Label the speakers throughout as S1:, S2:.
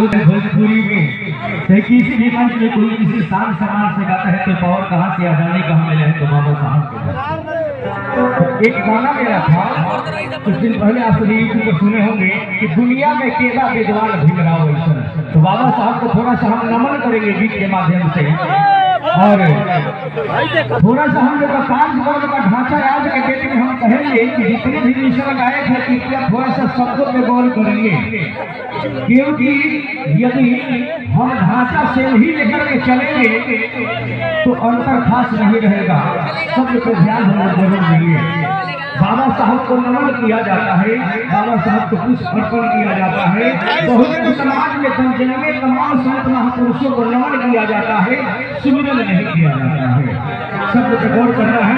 S1: भोजपुरी में किसी भी मंच में कोई किसी शान सम्मान से गाता है तो पावर कहाँ से आ जाने का हमें है तो बाबा साहब के। एक गाना मेरा था कुछ दिन पहले आप सभी यूट्यूब पर सुने होंगे कि दुनिया में केला विद्वान भीमराव ऐसा। तो बाबा साहब को थोड़ा सा हम नमन करेंगे गीत के माध्यम से और थोड़ा सा हम लोग का कार्यक्रम का ढांचा आज के डेट में हम कहेंगे कि जितने भी मिश्र गायक है कृपया थोड़ा सा शब्दों पे गौर करेंगे, क्योंकि यदि हम ढांचा से ही लेकर के चलेंगे तो अंतर खास नहीं रहेगा। शब्द पे ध्यान देना जरूर देंगे। बाबा साहब को नमन किया जाता है, बाबा साहब को पुष्प अर्पण किया जाता है। बहुत समाज में जन्मे तमाम संत महापुरुषों को नमन किया जाता है, सुमिरन नहीं किया जाता है। शब्द पे गौर करना है।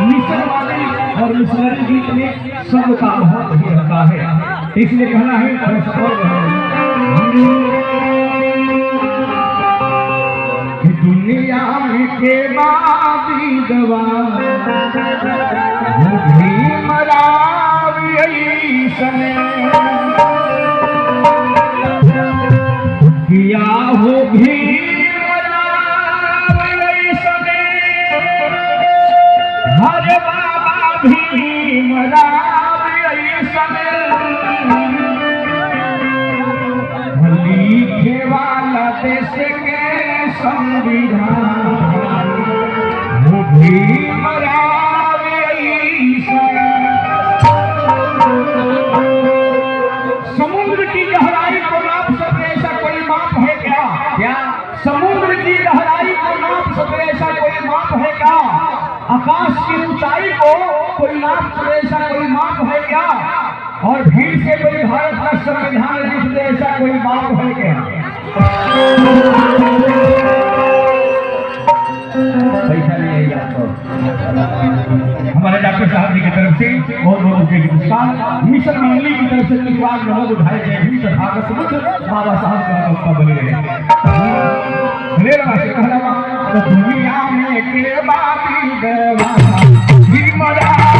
S1: मिशन वाले और मिशनरी गीत में शब्द का महत्व ही रहता है, इसलिए कहना है दुनिया में के बाबी दवा भीमराव ऐसने किया हो भीमराव ऐसने हर बाबा भीमराव ऐसने लिखे वाला देश के संविधान वो भीमराव ऐसने। समुद्र की गहराई को नाप सके ऐसा कोई माप है क्या? क्या समुद्र की गहराई को नाप सके ऐसा कोई माप है क्या? आकाश की ऊंचाई को कोई नाप सके ऐसा कोई माप है क्या? और भीड़ से कोई भारत का संविधान लिख दे ऐसा कोई माप है क्या? पैसा नहीं है आपको। हमारे डॉक्टर साहब जी की तरफ से बहुत बहुत उनके पुरस्कार, मिशन मंडली की तरफ से निवास नमक उठाए गए भी भागत बाबा साहब का मौका बने रहे। तो दुनिया में के बाबी देवा भीमराव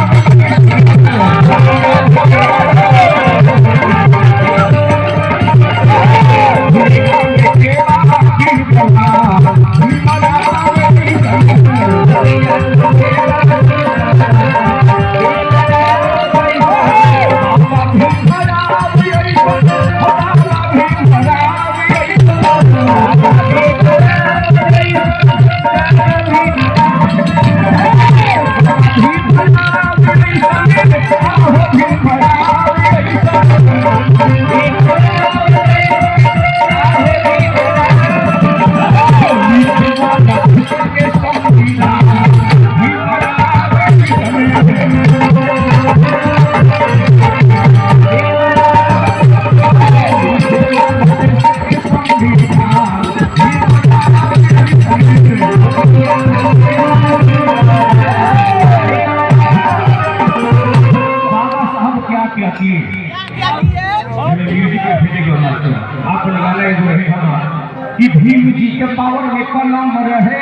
S1: कि भीम जी के पावर में कलम रहे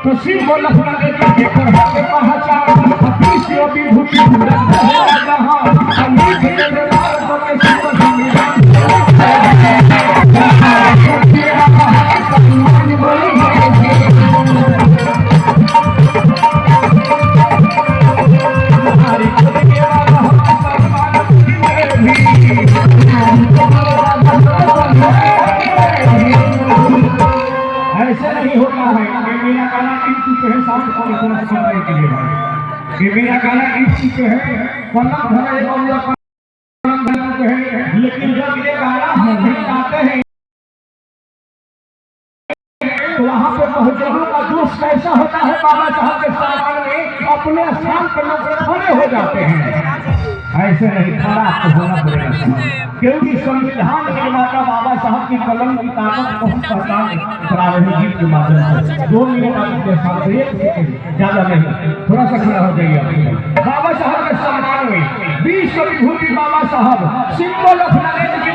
S1: तो शिव बोला ऐसे नहीं होता है। मेरा गाना इस चुके है साउंड करने के लिए भाई, मेरा गाना इस चुके है कलम भरे है, लेकिन जब ये गाना हम गाते हैं तो वहाँ पे पहुँचने का जोश कैसा होता है। बाबा साहब के सामने में अपने स्थान पर लोग खड़े हो जाते हैं। ऐसे नहीं, खड़ा आपको होना पड़ेगा, क्योंकि संविधान निर्माता बाबा साहब की कलम की ताकत बहुत पहचान करा रही गीत के माध्यम से। 2 मिनट आपके साथ ज्यादा नहीं, थोड़ा सा खड़ा हो जाइए। बाबा विश्व विभूति बाबा साहब, सिंबल ऑफ नॉलेज